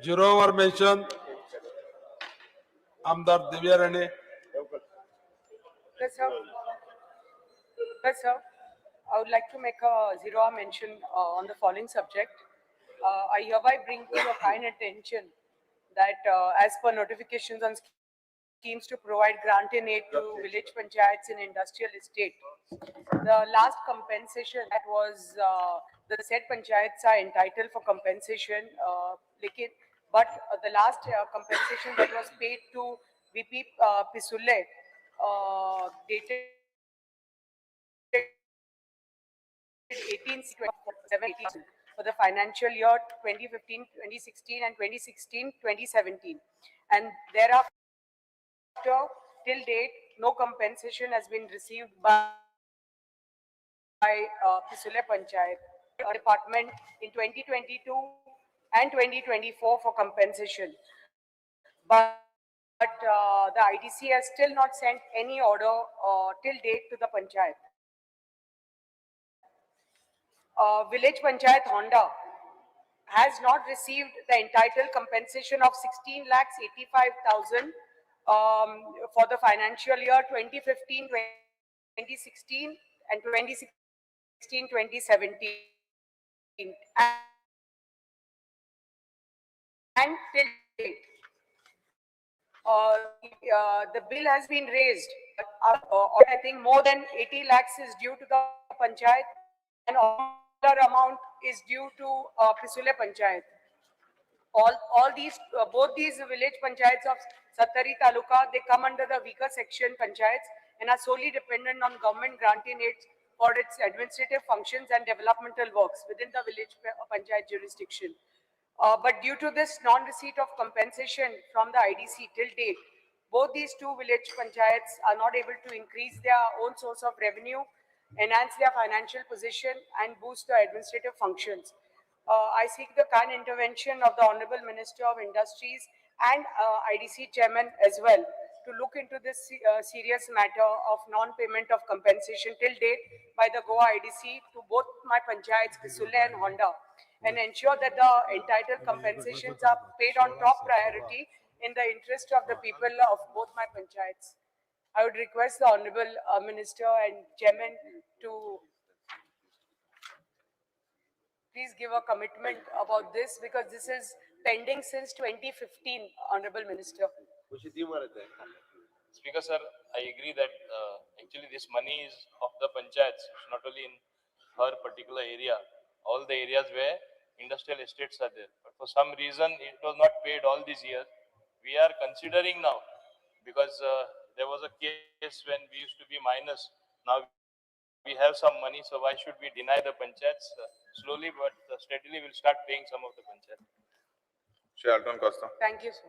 zero were mentioned. Amdar Divya Rane. Yes, sir. Yes, sir. I would like to make a zero-hour mention on the following subject. I hereby bring to your kind attention that as per notifications on schemes to provide grant in aid to village panchayats in industrial estate, the last compensation that was the said panchayats are entitled for compensation, but the last compensation that was paid to VP Pisulle dated 18/7/18 for the financial year 2015-2016 and 2016-2017, and thereafter till date no compensation has been received by Pisulle Panchayat department in 2022 and 2024 for compensation, but the IDC has still not sent any order till date to the panchayat. Village Panchayat Honda has not received the entitled compensation of 16,85,000 for the financial year 2015-2016 and 2016-2017, and till date. The bill has been raised. I think more than 80 lakhs is due to the panchayat, and other amount is due to Pisulle Panchayat. All these, both these village panchayats of Sattari Taluka, they come under the weaker section panchayats and are solely dependent on government granting aid for its administrative functions and developmental works within the village panchayat jurisdiction. But due to this non-receipt of compensation from the IDC till date, both these two village panchayats are not able to increase their own source of revenue, enhance their financial position, and boost the administrative functions. I seek the kind intervention of the Honorable Minister of Industries and IDC Chairman as well to look into this serious matter of non-payment of compensation till date by the Goa IDC to both my panchayats, Pisulle and Honda, and ensure that the entitled compensations are paid on top priority in the interest of the people of both my panchayats. I would request the Honorable Minister and Chairman to please give a commitment about this, because this is pending since 2015, Honorable Minister. Speaker sir, I agree that actually this money is of the panchayats, not only in her particular area, all the areas where industrial estates are there. But for some reason, it was not paid all these years. We are considering now, because there was a case when we used to be minus. Now we have some money, so why should we deny the panchayats? Slowly but steadily, we'll start paying some of the panchayats. Thank you, sir.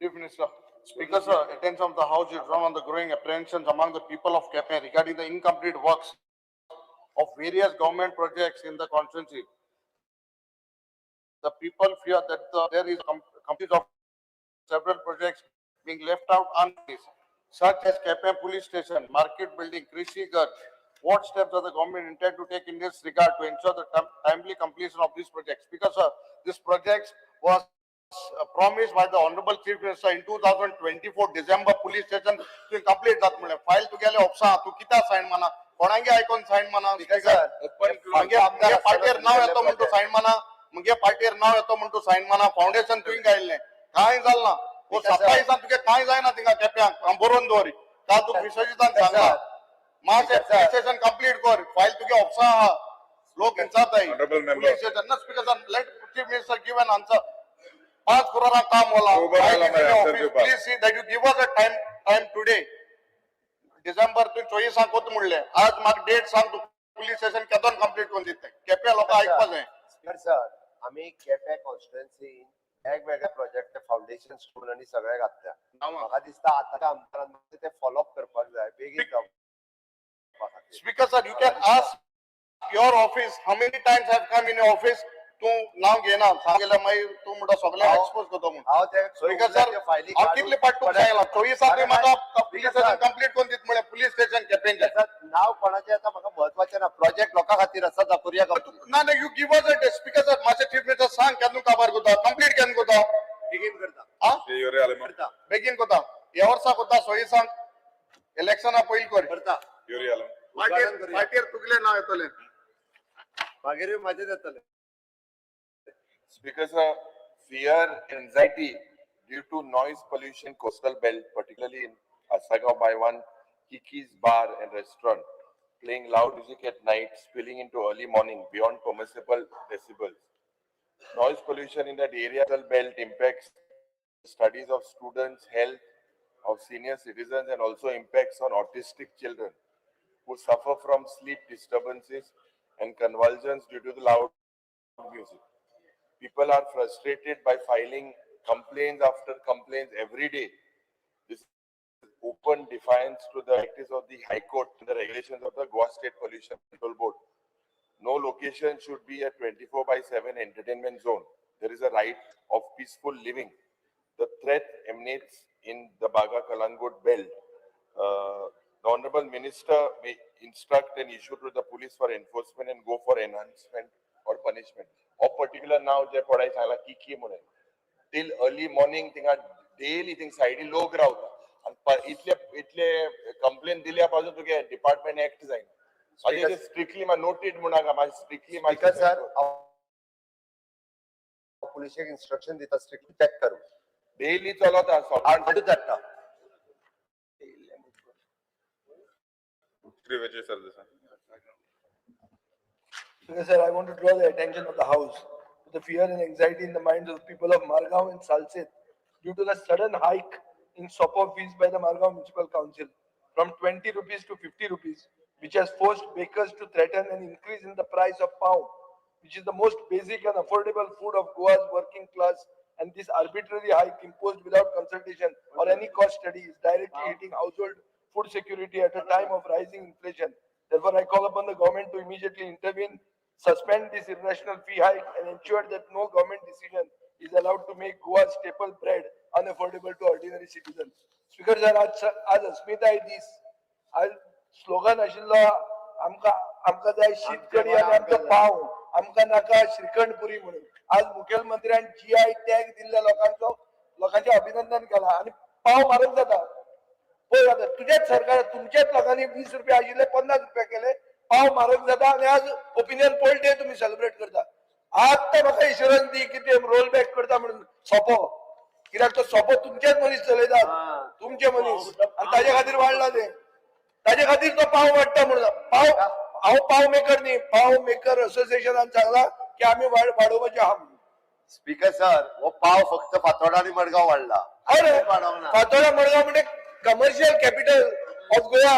Chief Minister. Speaker, sir, attention of the House is drawn on the growing apprehensions among the people of Kepe regarding the incomplete works of various government projects in the constituency. The people fear that there is complete of several projects being left out unfinished, such as Kepe Police Station, Market Building, Krishi Garh. What steps does the government intend to take in this regard to ensure the timely completion of these projects? Because this project was promised by the Honorable Chief Minister in 2024 December. Police station to complete that file to get opsa to kita sign mana कोणांगे icon sign mana मंगे पार्टीर नाव येतो म्हणतो sign mana मंगे पार्टीर नाव येतो म्हणतो sign mana foundation तुई गायले काय झालं ना वो 27 तुके काय जाय ना तिंगा केप्या बरोन दोरी का तू विसर्जितान सांगा मा से स्टेशन कंप्लीट कर फाइल तुके ऑप्सा लोक इंसात आहे police station ना speaker let Chief Minister give an answer. 5 crore काम होला. Please see that you give us a time today. December 24 सांगतो म्हणले आज माग डेट सांग तू पोलीस स्टेशन केदोन कंप्लीट कोण दिते केप्या लोक ऐकपास आहे. सर आम्ही केप्या कॉन्स्टिट्युएन्सी वेगवेगळ्या प्रोजेक्ट फाउंडेशन स्कूल आणि सगळे घातल्या. म्हाका दिसता आता आमदारांनी ते फॉलो अप करपाक जाय बेगीन जावपाक. Speaker sir, you can ask your office how many times have come in your office तू नाव घेना सांगेला मागीर तू म्हणटा सगळ्यांक एक्सपोज करतो म्हणून हांव ते Because sir, फायली हांव कितले पाट तुका सांगला 24 सांगले म्हाका पुलीस स्टेशन कंप्लीट करून दित म्हळ्यार पुलीस स्टेशन केपेंचे नाव कोणाचें आतां म्हाका महत्वाचें ना प्रोजेक्ट लोकां खातीर आसा जा करूया ना ना you give us a speaker sir मातशें चीफ मिनिस्टर सांग केन्ना काबार करता कंप्लीट केन्ना करता बेगीन करता हा करता बेगीन करता ह्या वर्सा करता सोयी सांग इलेक्शना पयलीं कर करता पार्टीर तुगेलें नांव येतलें मागीर म्हाजें जातलें Because fear, anxiety due to noise pollution coastal belt, particularly in Asagaon by one Kiki's bar and restaurant, playing loud music at night, spilling into early morning beyond permissible decibels. Noise pollution in that area belt impacts studies of students, health of senior citizens, and also impacts on autistic children who suffer from sleep disturbances and convulsions due to the loud music. People are frustrated by filing complaints after complaints every day. This is open defiance to the directives of the High Court and the regulations of the Goa State Pollution Control Board. No location should be a 24/7 entertainment zone. There is a right of peaceful living. The threat emanates in the Baga Kalangut belt. The Honorable Minister may instruct and issue to the police for enforcement and go for enhancement or punishment. Or particular now, जे पढ़ाई सांगला की म्हणून till early morning थिंगा daily thing साइडी लोक रावता आणि इतले complain दिल्या पासून तुगे डिपार्टमेंट एक्ट जायना मागीर स्ट्रिक्टली मा नोटेड म्हणा का स्ट्रिक्टली स्पीकर सर पुलिशेक इंस्ट्रक्शन दिता स्ट्रिक्टली चेक करू डेली चलता हाडू धाडटा Sir, I want to draw the attention of the House to the fear and anxiety in the minds of people of Margao and Salsit due to the sudden hike in SOPO fees by the Margao Municipal Council from 20 rupees to 50 rupees, which has forced bakers to threaten an increase in the price of pav, which is the most basic and affordable food of Goa's working class. And this arbitrary hike imposed without consultation or any cost study is directly hitting household food security at a time of rising inflation. Therefore, I call upon the government to immediately intervene, suspend this irrational fee hike, and ensure that no government decision is allowed to make Goa's staple bread unaffordable to ordinary citizens. Speaker sir, आज अस्मिताय दीस आज slogan आशिल्लो आमकां जाय शीतकडी आनी आमचो पाव आमकां नाका श्रीखंडपुरी म्हणून आज मुख्यमंत्र्यान GI टॅग दिल्ल्या लोकांचे अभिनंदन केला आणि पाव म्हारग जाता पळय आता तुझ्याच सरकार तुमच्याच लोकांनी 20 रुपया आशिल्ले 50 रुपया केले पाव म्हारग जाता आणि आज ओपिनियन पोल डे तुम्ही सेलिब्रेट करता आता म्हाका इन्शुरन्स दी की ते रोल बॅक करता म्हणून सोपो कित्याक तो सोपो तुमचेच मनीस चलयतात तुमचे मनीस आणि ताजे खातीर वाडला ते ताजे खातीर तो पाव वाडटा म्हणून पाव हांव पाव मेकर न्ही पाव मेकर असोसिएशनान सांगला की आम्ही वाडोवपाचे आहा म्हणून स्पीकर सर हो पाव फक्त फातोर्डा आणि मडगांव वाढला अरे फातोर्डा मडगांव म्हणजे commercial capital of Goa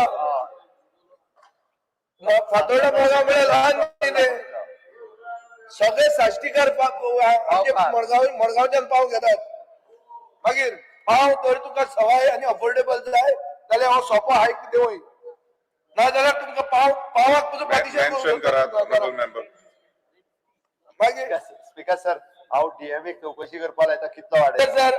Fatorda Madgaon म्हणजे लहान ते सगळे साश्टीकार मडगांवच्यान पाव घेतात मागीर पाव तर तुका सवाय आणि अफोर्डेबल जाय जाल्यार हो सोपो हायक देवय ना जाल्यार तुमकां पावाक तुजो पार्टिशन मागीर स्पीकर सर हांव डीएमए चौकशी करपाक लायता कितलो वाडयता सर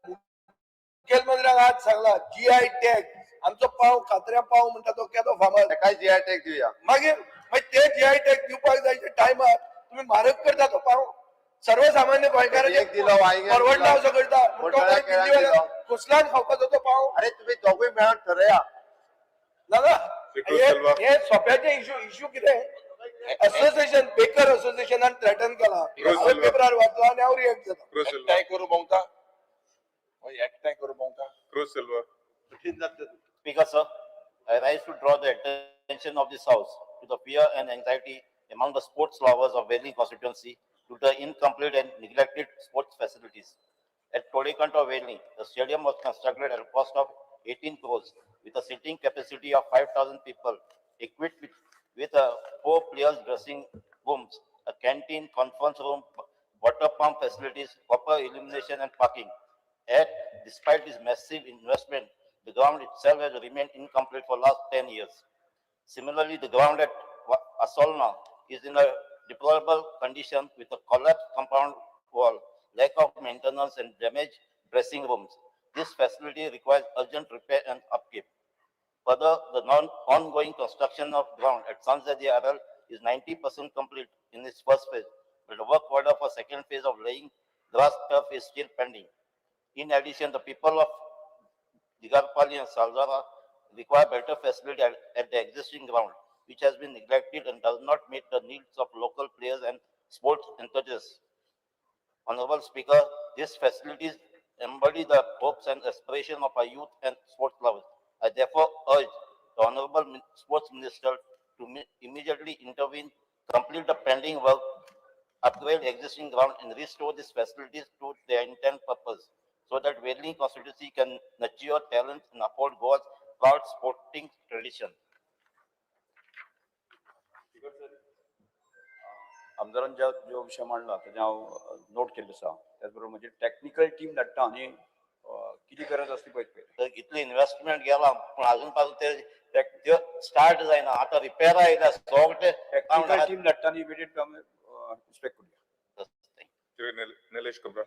मुखेलमंत्र्याक आज सांगला GI टॅग आमचो पाव खात्र्या पाव म्हणटा तो केदो फामाद काय जीआय टॅग दिवया मागीर ते GI टॅग दिवपाक जायच्या टायमार तुम्ही म्हारग करता तो पाव सर्वसामान्य गोंयकारांनी परवडना असो करता कुसलान खावपाचो तो पाव अरे तुम्ही दोघूय मेळून ठरया ना हे सोप्याचे इशू कितें असोसिएशन बेकर असोसिएशनान थ्रेटन केला पेपरार वाचला आणि हांव रिएक्ट जाता एकठांय करू भोंवता एकठांय करू भोंवता cruise silver Speaker, sir, I rise to draw the attention of this House to the fear and anxiety among the sports lovers of Valley constituency due to the incomplete and neglected sports facilities. At Todikanto Valley, the stadium was constructed at a cost of 18 crores with a seating capacity of 5,000 people, equipped with a 4 players dressing rooms, a canteen, conference room, water pump facilities, proper illumination and parking. Yet, despite this massive investment, the ground itself has remained incomplete for the last 10 years. Similarly, the ground at Asolna is in a deplorable condition with a collapsed compound wall, lack of maintenance and damaged dressing rooms. This facility requires urgent repair and upkeep. Further, the ongoing construction of ground at Sanzadi RL is 90% complete in its first phase, but the work order for second phase of laying grass turf is still pending. In addition, the people of Digarpali and Salzara require better facility at the existing ground, which has been neglected and does not meet the needs of local players and sports enthusiasts. Honorable Speaker, these facilities embody the hopes and aspirations of our youth and sports lovers. I therefore urge the Honorable Sports Minister to immediately intervene, complete the pending work, upgrade existing ground and restore these facilities to their intent purpose so that Wailing constituency can nurture talent and uphold Goa's proud sporting tradition. आमदारांच्या जो विषय मांडला त्याच्या हांव note केल्लो आसा त्याच बरोबर म्हणजे टॅक्निकल टीम धाडटा आनी किती गरज आसली पळय तर इतली इन्व्हेस्टमेंट गेला पण अजून पासून ते स्टार्ट जायना आता रिपेअर आयला सगळे टॅक्निकल टीम धाडटा आनी इमिडिएट इन्स्पेक्ट करूया. Nilesh Kabra.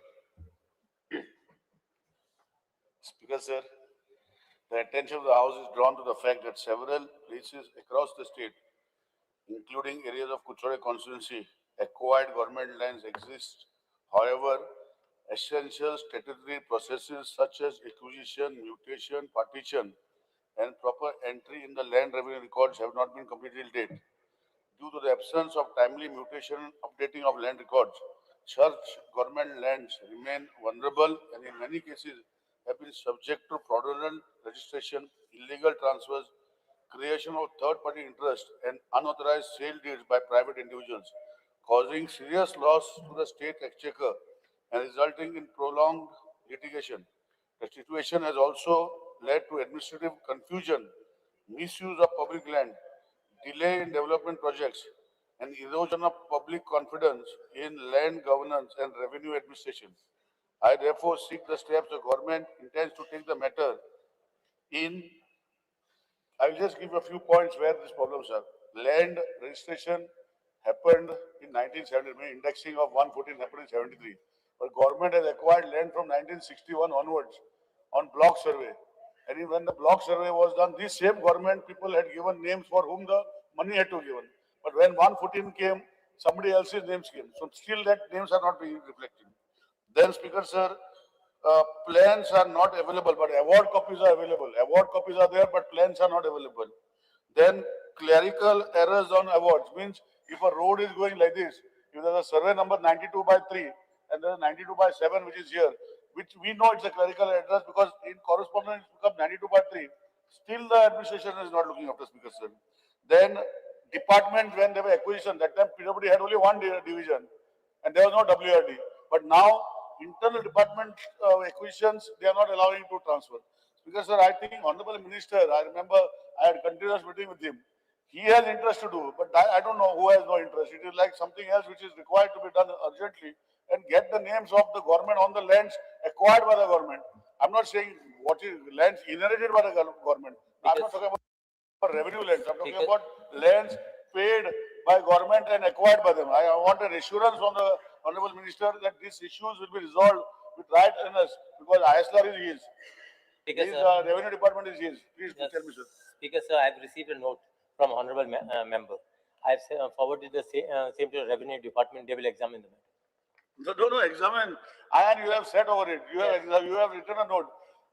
Speaker, sir, the attention of the House is drawn to the fact that several places across the state, including areas of Kuchore constituency, acquired government lands exist. However, essential statutory processes such as acquisition, mutation, partition, and proper entry in the land revenue records have not been completed till date. Due to the absence of timely mutation and updating of land records, such government lands remain vulnerable and in many cases have been subject to fraudulent registration, illegal transfers, creation of third-party interest and unauthorized sale deeds by private individuals, causing serious loss to the state exchequer and resulting in prolonged litigation. The situation has also led to administrative confusion, misuse of public land, delay in development projects, and erosion of public confidence in land governance and revenue administration. I therefore seek the steps the government intends to take the matter in. I'll just give a few points where these problems are. Land registration happened in 1970, indexing of 114 happened in 73. But government has acquired land from 1961 onwards on block survey. And when the block survey was done, this same government people had given names for whom the money had to be given. But when 114 came, somebody else's names came. So still that names are not being reflected. Then, Speaker, sir, plans are not available, but award copies are available. Award copies are there, but plans are not available. Then clerical errors on awards means if a road is going like this, if there's a survey number 92/3 and there's a 92/7 which is here, which we know it's a clerical address because in correspondence it becomes 92/3. Still the administration is not looking after, Speaker, sir. Then department, when they were acquisition, that time PWD had only one division and there was no WRD. But now internal department acquisitions, they are not allowing to transfer. Because, sir, I think Honorable Minister, I remember I had continuous meeting with him. He has interest to do, but I don't know who has no interest. It is like something else which is required to be done urgently and get the names of the government on the lands acquired by the government. I'm not saying what is lands inherited by the government. I'm not talking about revenue lands. I'm talking about lands paid by government and acquired by them. I want an assurance from the Honorable Minister that these issues will be resolved with right earnest because ISLR is his. Speaker, His sir. revenue department is his. Please Yes. tell me, sir. Speaker, sir, I have received a note from honorable member. I have forwarded the same to the revenue department. They will examine the matter. No, examine. And you have said over it. You have written a note.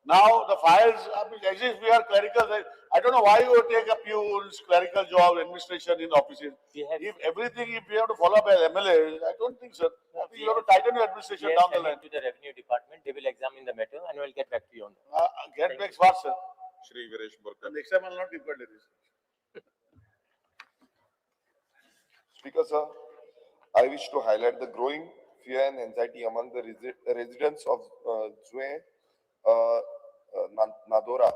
Now the files, as if we are clerical. I don't know why you take up your clerical job, administration in offices. If we have to follow up as MLA, I don't think, sir. I think you have to tighten your administration We down have the sent line. it to the revenue department. They will examine the matter and will get back to you on that. Get back fast, sir. Shri Viresh Borkar. Next time I will not depend on this. Speaker, sir, I wish to highlight the growing fear and anxiety among the residents of Zue, Nadora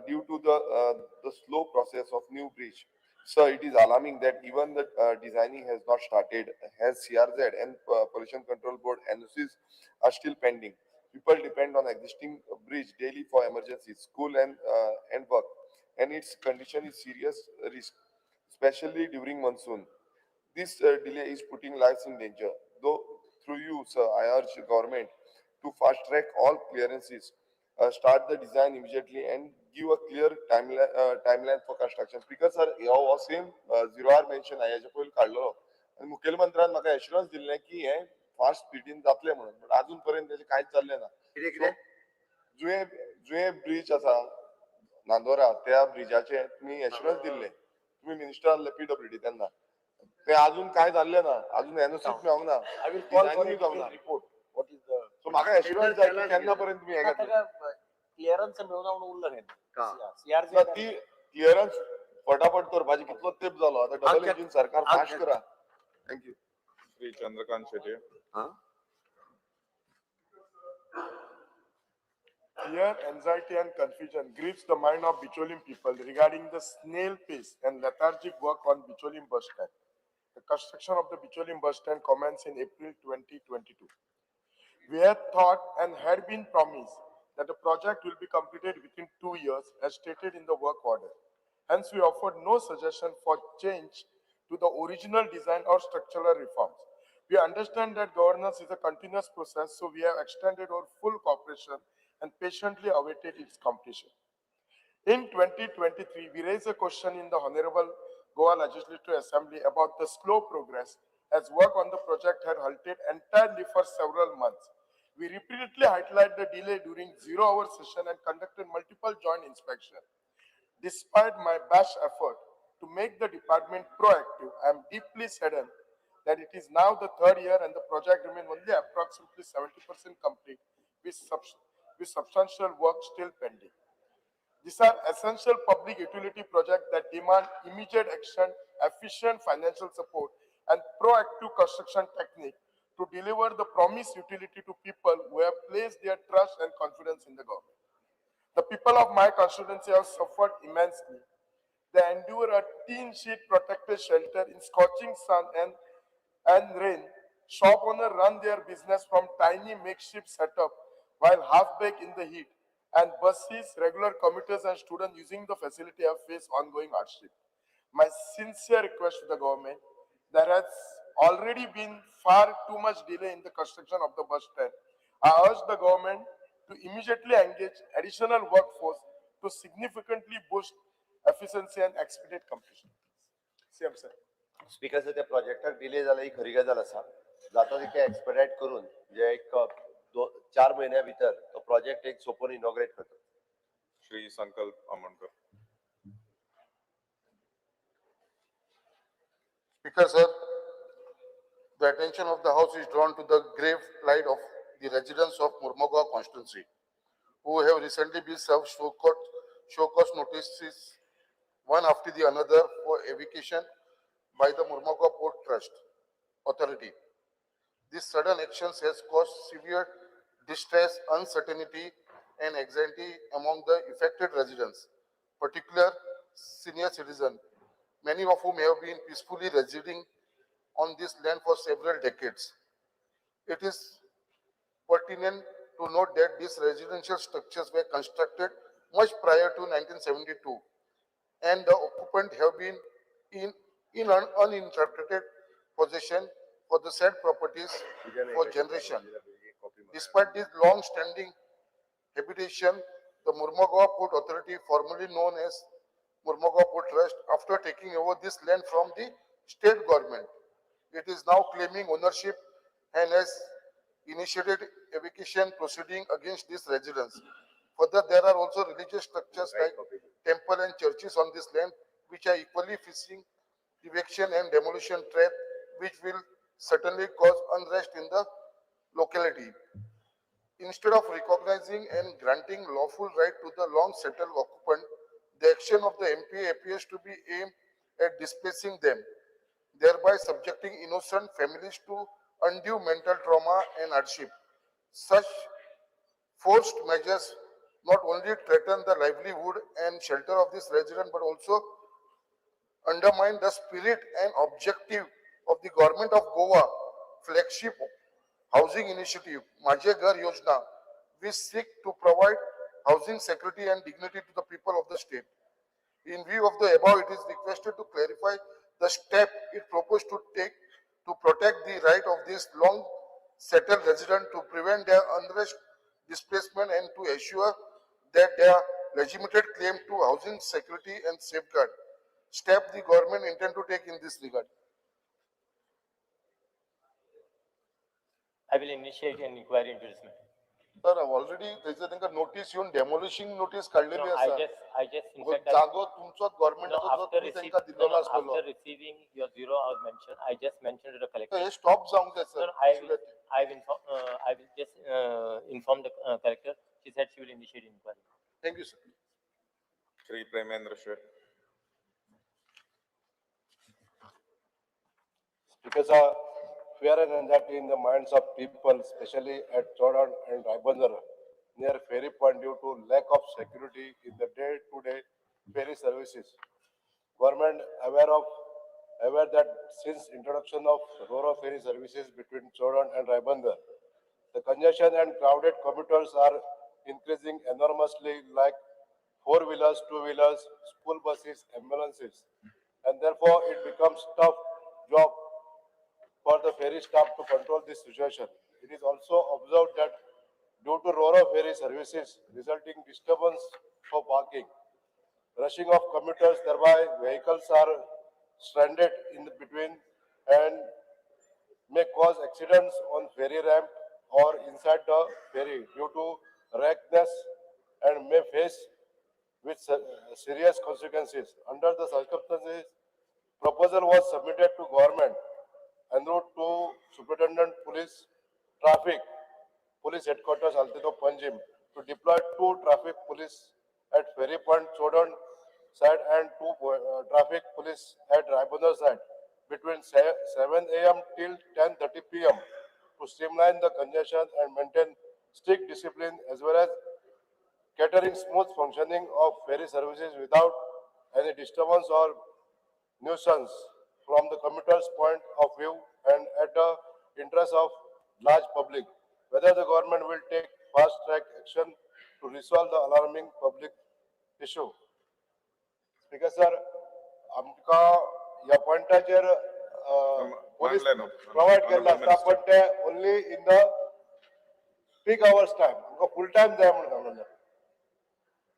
due to the slow process of new bridge. Sir, it is alarming that even the designing has not started, as CRZ and Pollution Control Board NOCs are still pending. People depend on existing bridge daily for emergencies, school and work, and its condition is serious risk, especially during monsoon. This delay is putting lives in danger. Though through you, sir, I urge the government to fast track all clearances, start the design immediately, and give a clear timeline for construction. Because sir, हो same zero hour mention आहे याच्या पहिले काढलो आणि मुख्यमंत्र्यान म्हाका assurance दिले की हे फास्ट स्पीडीन जातले म्हणून, पण अजून पर्यंत त्याचे कांयच चालले ना. जुये जुये ब्रिज आसा नांदोरा, त्या ब्रिजाचे तुम्ही एश्युरन्स दिले, तुम्ही मिनिस्टर PWD त्यांना, ते अजून काय झाले ना, अजून एनओसी मेळोंक ना. I will call for a Design जावंक ना. report. What is the सो म्हाका एश्युरन्स जाय की केन्ना पर्यंत तुम्ही हे घेतले. clearance मेळूना म्हणून उरलं नाही तर ती क्लिअरन्स फटाफट करपाची कितलो तेप झालो आता डबल इंजिन सरकार फास्ट करा. Thank you. Shri Chandrakant Shete. Fear, anxiety and confusion grips the mind of Bicholim people regarding the snail pace and lethargic work on Bicholim bus stand. The construction of the Bicholim bus stand commenced in April 2022. We had thought and had been promised that the project will be completed within 2 years as stated in the work order. Hence, we offered no suggestion for change to the original design or structural reforms. We understand that governance is a continuous process, so we have extended our full cooperation and patiently awaited its completion. In 2023, we raised a question in the Honorable Goa Legislative Assembly about the slow progress as work on the project had halted entirely for several months. We repeatedly highlighted the delay during zero-hour session and conducted multiple joint inspections. Despite my best effort to make the department proactive, I am deeply saddened that it is now the third year and the project remains only approximately 70% complete with substantial work still pending. These are essential public utility projects that demand immediate action, efficient financial support, and proactive construction technique to deliver the promised utility to people who have placed their trust and confidence in the government. The people of my constituency have suffered immensely. They endure a tin sheet protected shelter in scorching sun and rain. Shop owners run their business from tiny makeshift setup while half-baked in the heat. And buses, regular commuters and students using the facility have faced ongoing hardship. My sincere request to the government, there has already been far too much delay in the construction of the bus stand. I urge the government to immediately engage additional workforce to significantly boost efficiency and expedite completion. CM sir. Speaker sir त्या प्रोजेक्टाक delay जाला ही खरी गजाल आसा. जाता तितके expedite करून जे एक 4 महिन्या भितर तो प्रोजेक्ट एक सोपून इनॉग्रेट करता. श्री संकल्प Amonkar. Speaker sir, the attention of the House is drawn to the grave plight of the residents of Murmagaon constituency, who have recently been served show cause notices one after the another for eviction by the Murmagaon Port Trust Authority. This sudden action has caused severe distress, uncertainty, and anxiety among the affected residents, particularly senior citizens, many of whom have been peacefully residing on this land for several decades. It is pertinent to note that these residential structures were constructed much prior to 1972, and the occupant have been in an uninterrupted possession for the said properties for generation. Despite this long-standing habitation, the Murmagaon Port Authority, formerly known as Murmagaon Port Trust, after taking over this land from the state government, it is now claiming ownership and has initiated eviction proceeding against these residents. Further, there are also religious structures like temple and churches on this land, which are equally facing eviction and demolition threat, which will certainly cause unrest in the locality. Instead of recognizing and granting lawful right to the long-settled occupant, the action of the MP appears to be aimed at displacing them, thereby subjecting innocent families to undue mental trauma and hardship. Such forced measures not only threaten the livelihood and shelter of this resident, but also undermine the spirit and objective of the government of Goa flagship housing initiative, माझे घर Yojana, which seek to provide housing security and dignity to the people of the state. In view of the above, it is requested to clarify the step it proposed to take to protect the right of these long settled residents to prevent their unrest, displacement and to assure that their legitimate claim to housing security and safeguard step the government intend to take in this regard. I will initiate an inquiry into this matter. Sir, already there's a notice, you demolishing notice काढलेली No, असा. I just, in fact, जागो तुमचोच government no, जो तुम्ही त्यांका दिलेलो असलेलो. after receiving your 0 hour mention, I just mentioned to the collector. Hey stop जाऊंग they No, sir. no, I will just inform the collector. She said she will initiate inquiry. Thank you, sir. Shri Premendra Sheth. Because of fear and anxiety in the minds of people, especially at Jordan and Raibandar, near ferry point due to lack of security in the day-to-day ferry services. Government aware that since introduction of Ro-Ro ferry services between Jordan and Raibandar, the congestion and crowded commuters are increasing enormously, like four-wheelers, two-wheelers, school buses, ambulances, and therefore it becomes tough job for the ferry staff to control this situation. It is also observed that due to Ro-Ro ferry services resulting disturbance for parking, rushing of commuters, thereby vehicles are stranded in between and may cause accidents on ferry ramp or inside the ferry due to wreckness and may face with serious consequences. Under the circumstances, proposal was submitted to government en route to Superintendent Police Traffic, Police Headquarters, Altino Panjim, to deploy 2 traffic police at Ferry Point, Chodan side and 2 traffic police at Raibandar side between 7 a.m. till 10:30 p.m. to streamline the congestion and maintain strict discipline as well as catering smooth functioning of ferry services without any disturbance or nuisance from the commuter's point of view and at the interest of large public. Whether the government will take fast-track action to resolve the alarming public issue. Speaker sir, आमका या पॉइंटाचेर police मांडले न्हू. provide केला Honorable आसा but ते only in the peak hours time. आमका full time जाय म्हणून सांगलेलें.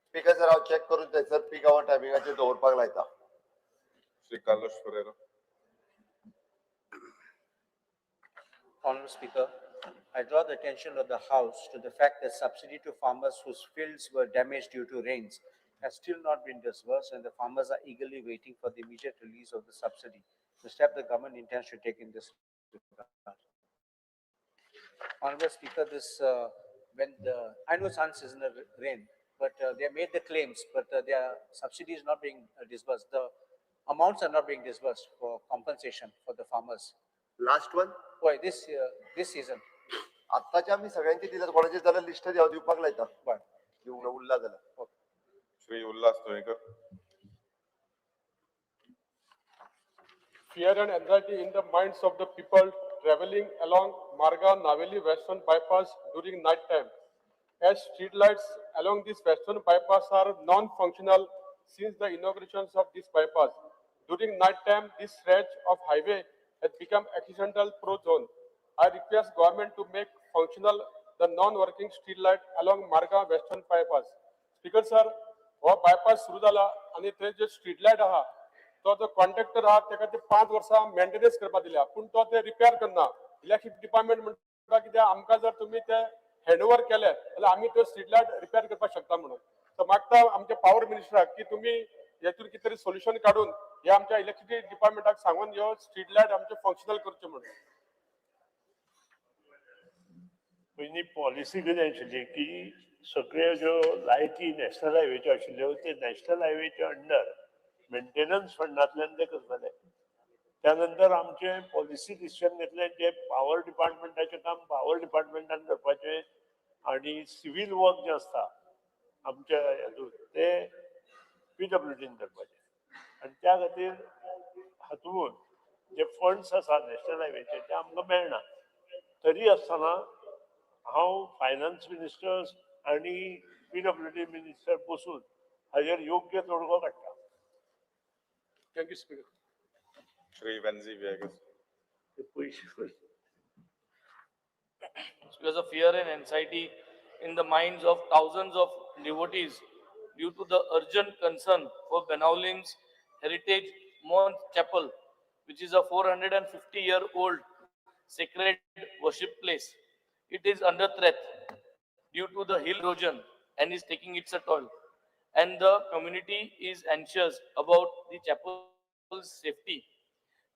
स्पीकर सर हांव चेक करून थंयसर पीक आवर टायमिंगाचेर दवरपाक लायता. Shri Carlos Ferreira. Honourable Speaker, I draw the attention of the House to the fact that subsidy to farmers whose fields were damaged due to rains has still not been disbursed and the farmers are eagerly waiting for the immediate release of the subsidy, the step the government intends to take in this regard. Honourable Speaker, I know it's unseasonal rain, but they have made the claims, but their subsidy is not being disbursed. The amounts are not being disbursed for compensation for the farmers. Last one. Why this season? आत्ताच्या आम्ही सगळ्यांची दिल्यात कोणाची जाल्यार list दिवपाक लायता. बरं. दिवंक उरला जाल्यार. Shri Ullas Tonikar. Fear and anxiety in the minds of the people traveling along Marga Naveli Western Bypass during night time. As street lights along this western bypass are non-functional since the inaugurations of this bypass. During night time, this stretch of highway has become accidental prone. I request government to make functional the non-working street light along Marga Western Bypass. Speaker sir, हो bypass सुरू झाला आणि ते जे street light आहा तो जो contractor आहा त्याका ते 5 वर्सां मेंटेनन्स करपाक दिल्या पण तो ते रिपेअर करना. इलेक्ट्रिसिटी डिपार्टमेंट म्हणटा की आमकां जर तुम्ही ते हँडओव्हर केले जाल्यार आमी तो स्ट्रीट लायट रिपेअर करपाक शकता म्हणून. सो मागता आमच्या पॉवर मिनिस्टराक की तुम्ही हेतून कितें तरी सोल्युशन काढून हे आमच्या इलेक्ट्रिसिटी डिपार्टमेंटाक सांगून ह्यो स्ट्रीट लायट आमचे फंक्शनल करचे म्हणून. पयलीं पॉलिसी कितें आशिल्ली की सगळ्यो ज्यो लायटी नॅशनल हायवेच्यो आशिल्ल्यो ते नॅशनल हायवेच्या अंडर मेंटेनन्स फंडांतल्यान ते करताले. त्यानंतर आमचे पॉलिसी डिसिजन घेतले जे पॉवर डिपार्टमेंटाचें काम पॉवर डिपार्टमेंटान करपाचें आणि सिव्हिल वर्क जे आसता आमच्या हातूंत ते PWDन करपाचें. आनी त्या खातीर हातूंत जे फंड्स आसा नॅशनल हायवेचे ते आमकां मेळना. तरी आसतना हांव फायनान्स मिनिस्टर्स आणि PWD मिनिस्टर बसून हाजेर योग्य तोडगो काडटा. Thank you speaker. Shri Venzi Viegas. Because of fear and anxiety in the minds of thousands of devotees due to the urgent concern for Benaulim's Heritage Month Chapel, which is a 450-year-old sacred worship place. It is under threat due to the hill erosion and is taking its toll. And the community is anxious about the chapel's safety.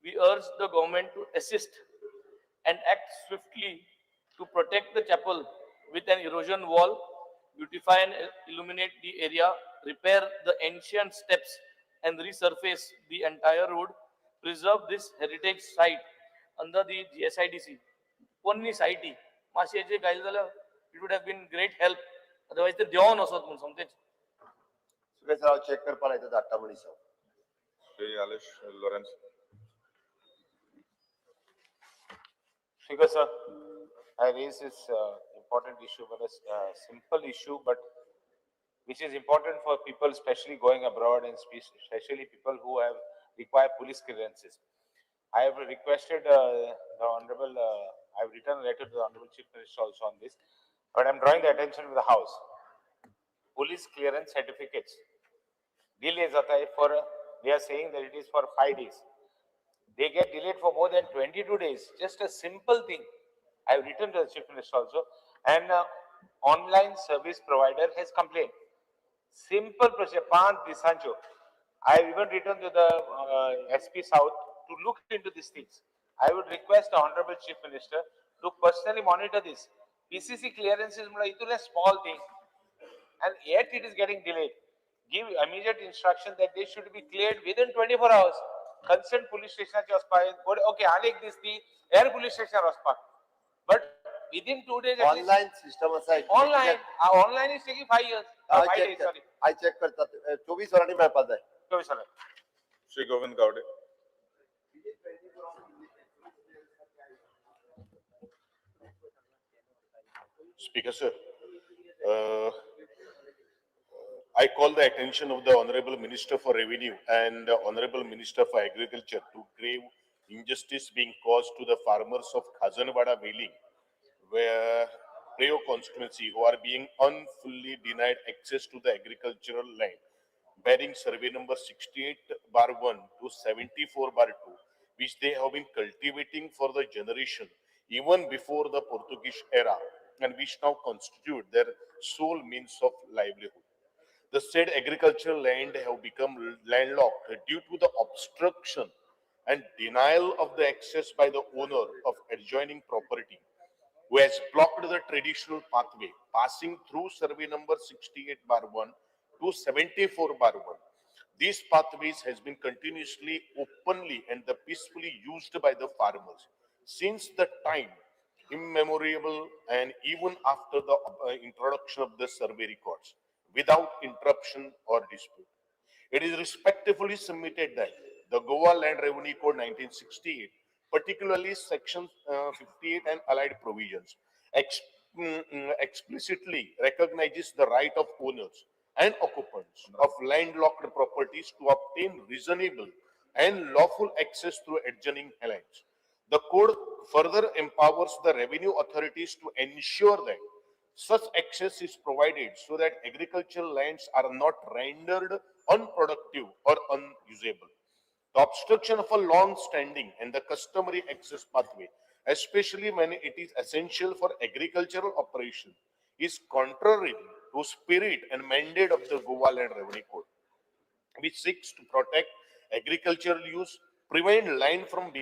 We urge the government to assist and act swiftly to protect the chapel with an erosion wall, beautify and illuminate the area, repair the ancient steps, and resurface the entire road, preserve this heritage site under the GSIDC. Ponni site, माशेचे काय झालं, it would have been great help. Otherwise, ते देऊन असत म्हणून समजेच. Sir check करपाक लायता धाडटा मनीस. Shri Alish Lawrence. Speaker, sir, I raise this important issue, but a simple issue, but which is important for people, especially going abroad and especially people who have require police clearances. I have requested the Honorable, I have written a letter to the Honorable Chief Minister also on this, but I'm drawing the attention of the House. Police clearance certificates, delay jata hai for, they are saying that it is for 5 days. They get delayed for more than 22 days. Just a simple thing. I have written to the Chief Minister also, and online service provider has complained. Simple procedure, 5 disancho. I have even written to the SP South to look into these things. I would request the Honorable Chief Minister to personally monitor this. PCC clearance is a small thing, and yet it is getting delayed. Give immediate instruction that they should be cleared within 24 hours. Concerned police station okay, Alek this the air police station but within 2 days Online system aside. Online is taking 5 years. 5 days, sorry. I check करता 24 वरांनी मेळपाक जाय. 24 hours. Shri Govind Gowde. Speaker, sir, I call the attention of the Honorable Minister for Revenue and the Honorable Minister for Agriculture to grave injustice being caused to the farmers of Khazanwada Veiling, where Prayo constituency who are being unfully denied access to the agricultural land, bearing survey number 68/1 to 74/2, which they have been cultivating for the generation even before the Portuguese era, and which now constitute their sole means of livelihood. The said agricultural land have become landlocked due to the obstruction and denial of the access by the owner of adjoining property, who has blocked the traditional pathway passing through survey number 68/1 to 74/1. These pathways has been continuously, openly and peacefully used by the farmers since the time immemorial and even after the introduction of the survey records, without interruption or dispute. It is respectfully submitted that the Goa Land Revenue Code 1968, particularly Section 58 and allied provisions, explicitly recognizes the right of owners and occupants of landlocked properties to obtain reasonable and lawful access through adjoining lands. The code further empowers the revenue authorities to ensure that such access is provided so that agricultural lands are not rendered unproductive or unusable. The obstruction of a long-standing and the customary access pathway, especially when it is essential for agricultural operation, is contrary to spirit and mandate of the Goa Land Revenue Code, which seeks to protect agricultural use, prevent land from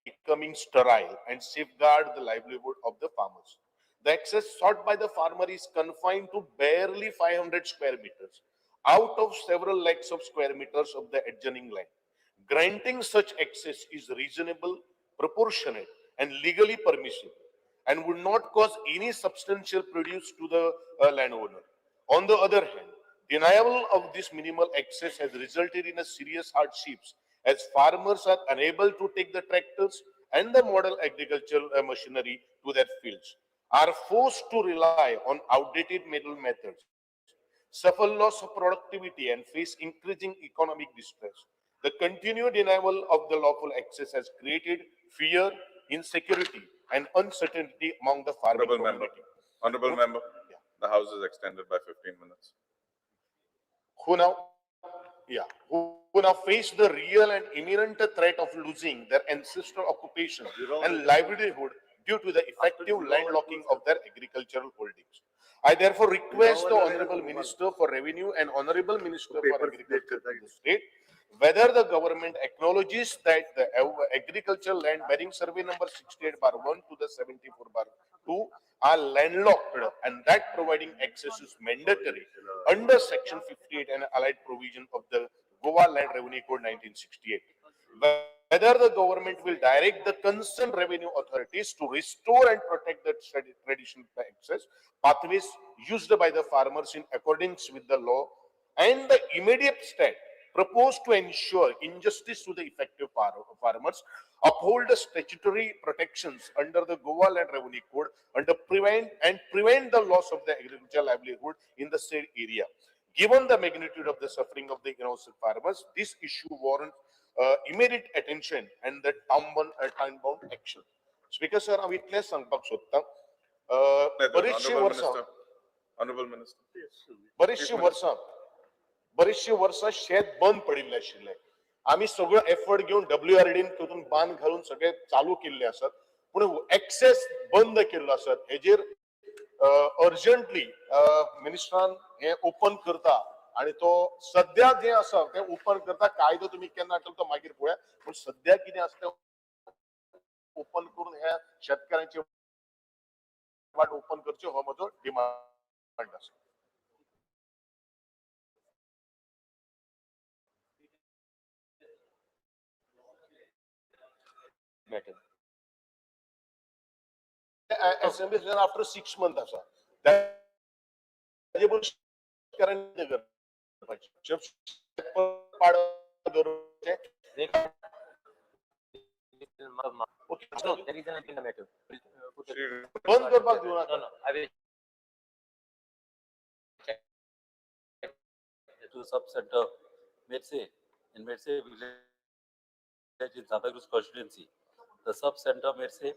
becoming sterile, and safeguard the livelihood of the farmers. The access sought by the farmer is confined to barely 500 square meters out of several lakhs of square meters of the adjoining land. Granting such access is reasonable, proportionate, and legally permissible, and would not cause any substantial prejudice to the landowner. On the other hand, denial of this minimal access has resulted in a serious hardships, as farmers are unable to take the tractors and the modern agricultural machinery to their fields, are forced to rely on outdated middle methods, suffer loss of productivity, and face increasing economic distress. The continued denial of the lawful access has created fear, insecurity, and uncertainty among the farming Honorable member, community. honorable member, the house is extended by 15 minutes. Who now, who now face the real and imminent threat of losing their ancestral occupation and livelihood due to the effective landlocking of their agricultural holdings. I therefore request the Honorable Minister for Revenue and Honorable Minister for Agriculture of the state whether the government acknowledges that the agricultural land bearing survey number 68/1 to the 74/2 are landlocked and that providing access is mandatory under section 58 and allied provision of the Goa Land Revenue Code 1968. Whether the government will direct the concerned revenue authorities to restore and protect the traditional access pathways used by the farmers in accordance with the law, and the immediate step proposed to ensure injustice to the effective farmers, uphold the statutory protections under the Goa Land Revenue Code and prevent the loss of the agricultural livelihood in the said area. Given the magnitude of the suffering of the innocent farmers, this issue warrants immediate attention and the time-bound action. Speaker sir, आम्ही इतलेच सांगपाक सोदता बरीचशी वर्सां Honorable Minister. बरीचशी वर्सां शेत बंद पडिल्ले आशिल्ले. आम्ही सगळो एफर्ट घेऊन WRDन तितून बांद घालून सगळे चालू केल्ले आसात पूण एक्सेस बंद केल्लो आसा. हेजेर अर्जंटली मिनिस्टरान हे ओपन करता आणि तो सध्या जे आसा ते ओपन करता. कायदो तुम्ही केन्ना हाडटलो तो मागीर पळोवया पूण सध्या कितें आसा ते ओपन करून ह्या शेतकऱ्यांची वाट ओपन करची हो म्हजो डिमांड आसा. Assembly session after 6 months आसा. ताजे पयलीं शेतकऱ्यांनी करपाचें. बंद करपाक दिवनाका. To sub center Medse in Medse village in Santa Cruz constituency. The sub center Medse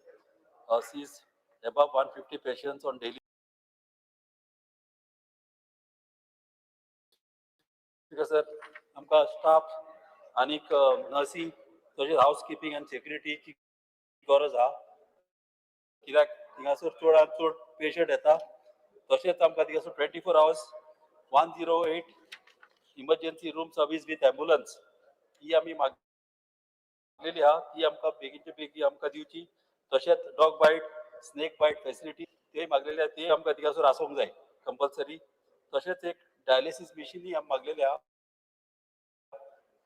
sees above 150 patients on daily. Because sir, आमका staff आणि nursing, housekeeping and security ची गरज आहा. कित्याक थिंगासर चडांत चड पेशंट येता. तशेंच आमकां थिंगासर 24 hours 108 emergency room service with ambulance ही आमी मागलेली आहा. ती आमकां बेगीचे बेगी आमकां दिवची. तशेंच dog bite, snake bite facility ते मागलेले आहा. ते आमकां थिंगासर आसूंक जाय कंपल्सरी. तशेंच एक डायलिसीस मशीनय आमी मागलेले आहा.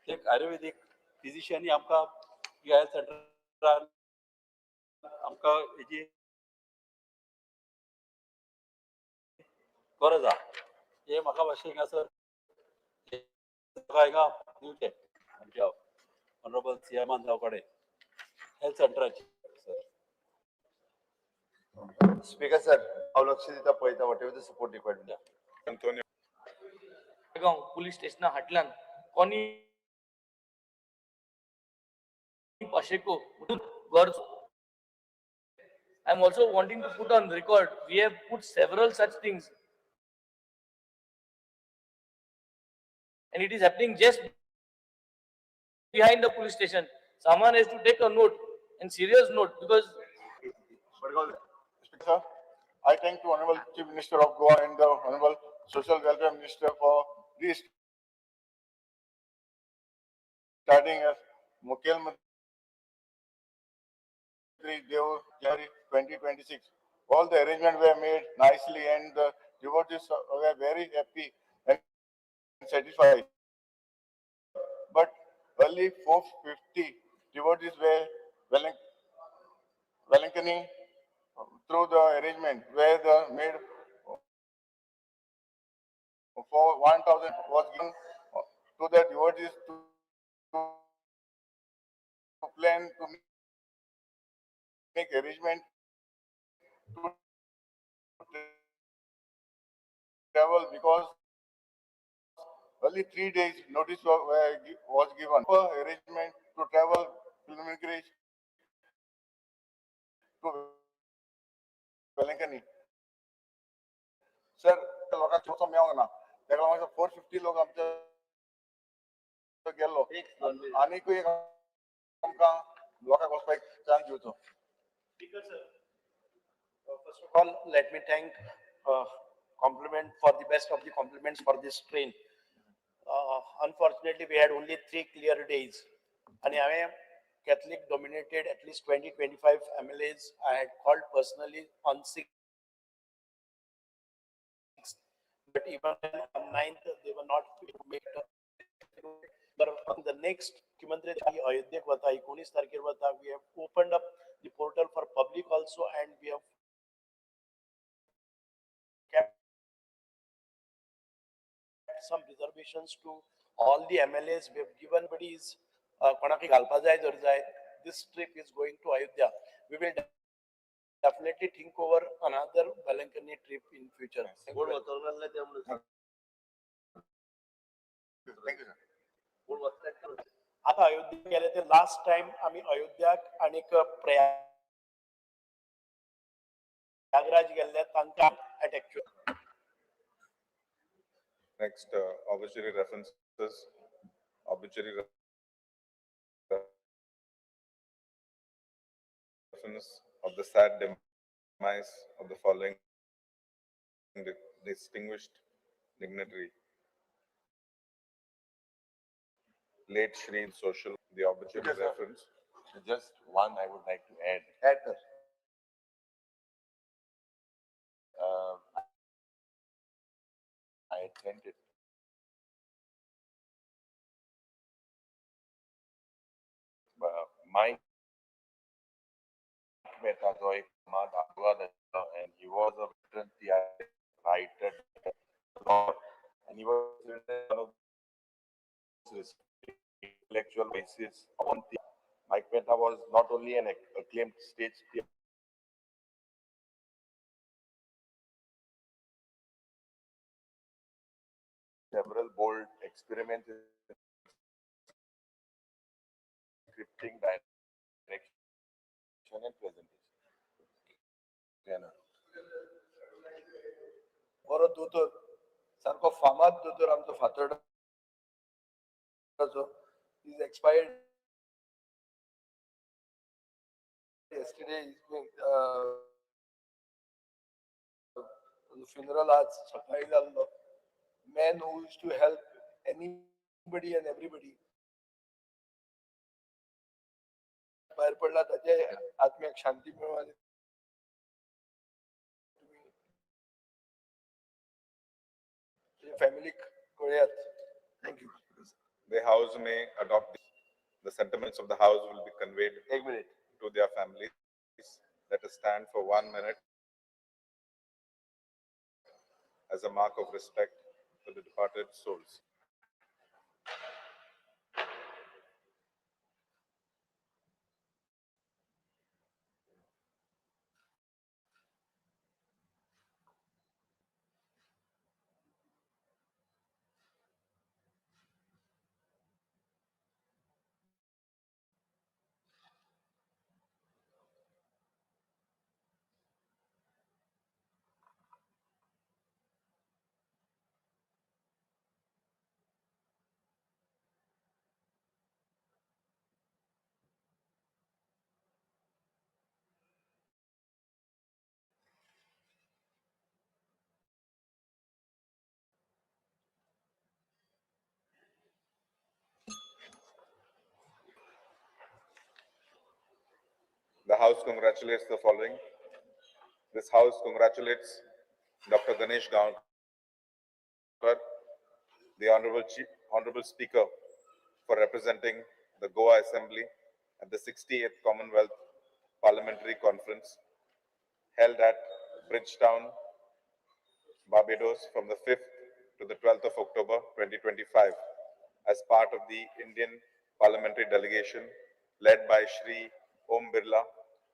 एक आयुर्वेदिक फिजिशियन आमकां हेल्थ सेंटरान आमकां हेजी गरज आहा. हे म्हाका मातशें हांगासर हांगा दिवचें आमच्या ऑनरेबल सीएमान जावं कडेन हेल्थ सेंटराची. Speaker sir, हांव लक्ष दिता पळयता whatever the support required. Antonio. Police station हाटल्यान कोणी Pasheko words. I'm also wanting to put on record, we have put several such things. And it is happening just behind the police station. Someone has to take a note, and serious note, because. Speaker, I thank the Honorable Chief Minister of Goa and the Honorable Social Welfare Minister for this starting as Mukhel 2026. All the arrangements were made nicely and the devotees were very happy and satisfied. But only 450 devotees were welcoming through the arrangement where the made for 1,000 was given to the devotees to plan to make arrangement to travel because Only 3 days notice was given. Arrangement to travel pilgrimage to Velankani. Sir, लोकांचं होतं मेवंग ना. त्याला माझं 450 लोक आमच्या गेलो. आणि एक आमकां लोकांक वचपाक चान्स दिवचो. First of all, let me thank compliment for the best of the compliments for this train. Unfortunately, we had only 3 clear days. And I am Catholic dominated at least 20-25 MLAs. I had called personally on 6th. But even on 9th, they were not able to make it. But on the next, Municipal, Ayodhya Vata, 19 तारखेर वता, we have opened up the portal for public also, and we have kept some reservations to all the MLAs. We have given buddies, this trip is going to Ayodhya. We will definitely think over another Velankani trip in future. Thank you. Thank you, sir. आता अयोध्या गेले ते last time आम्ही अयोध्याक आणि प्रयागराज गेल्ले तांकां at actual. Next, obituary references. Obituary reference of the sad demise of the following distinguished dignitary. Late Shri Social, the obituary reference. Just one I would like to add. I attended my Mehta Joy and he was a veteran writer, and he was one of those intellectual voices on the Mike Mehta was not only an acclaimed stage several bold experiments in scripting, direction and presentation. बरो दोतोर सारको फामाद दोतोर आमचो फातोर्डाचो is expired yesterday funeral आज सकाळी जाल्लो man who used to help anybody and everybody भायर पडला ताचे आत्म्याक शांती मेळो आनी family कळयात. Thank you. The house may adopt the sentiments of the house will be conveyed to their families. Let us stand for 1 minute as a mark of respect for the departed souls. The House congratulates the following. This House congratulates Dr. Ganesh Gaonkar, the Honorable Speaker, for representing the Goa Assembly at the 68th Commonwealth Parliamentary Conference held at Bridgetown, Barbados from the 5th to the 12th of October 2025 as part of the Indian Parliamentary Delegation led by Shri Om Birla,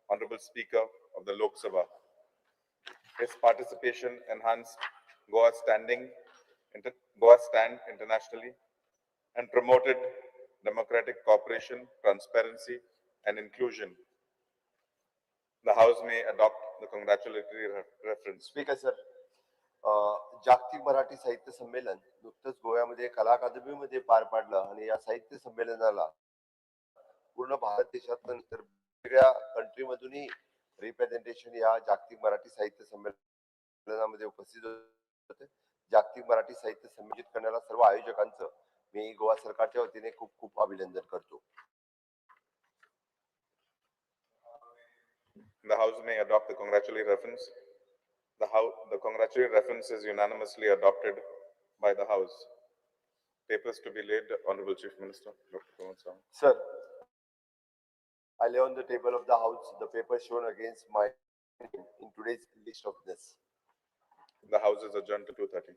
Honorable Speaker of the Lok Sabha. His participation enhanced Goa's standing Goa stand internationally and promoted democratic cooperation, transparency, and inclusion. The House may adopt the congratulatory reference. Speaker sir, जागतिक मराठी साहित्य संमेलन नुकतंच गोव्यामध्ये कला अकादमीमध्ये पार पाडलं आणि या साहित्य संमेलनाला पूर्ण भारत देशातून तर वेगळ्या कंट्रीमधूनही रिप्रेझेंटेशन या जागतिक मराठी साहित्य संमेलनामध्ये उपस्थित होते. जागतिक मराठी साहित्य संयोजित करणाऱ्या सर्व आयोजकांचं मी गोवा सरकारच्या वतीने खूप खूप अभिनंदन करतो. The House may adopt the congratulatory reference. The congratulatory reference is unanimously adopted by the House. Papers to be laid, Honorable Chief Minister, Dr. Pramod Sawant. Sir, I lay on the table of the House the paper shown against my name in today's list of this. The House is adjourned to 2:30.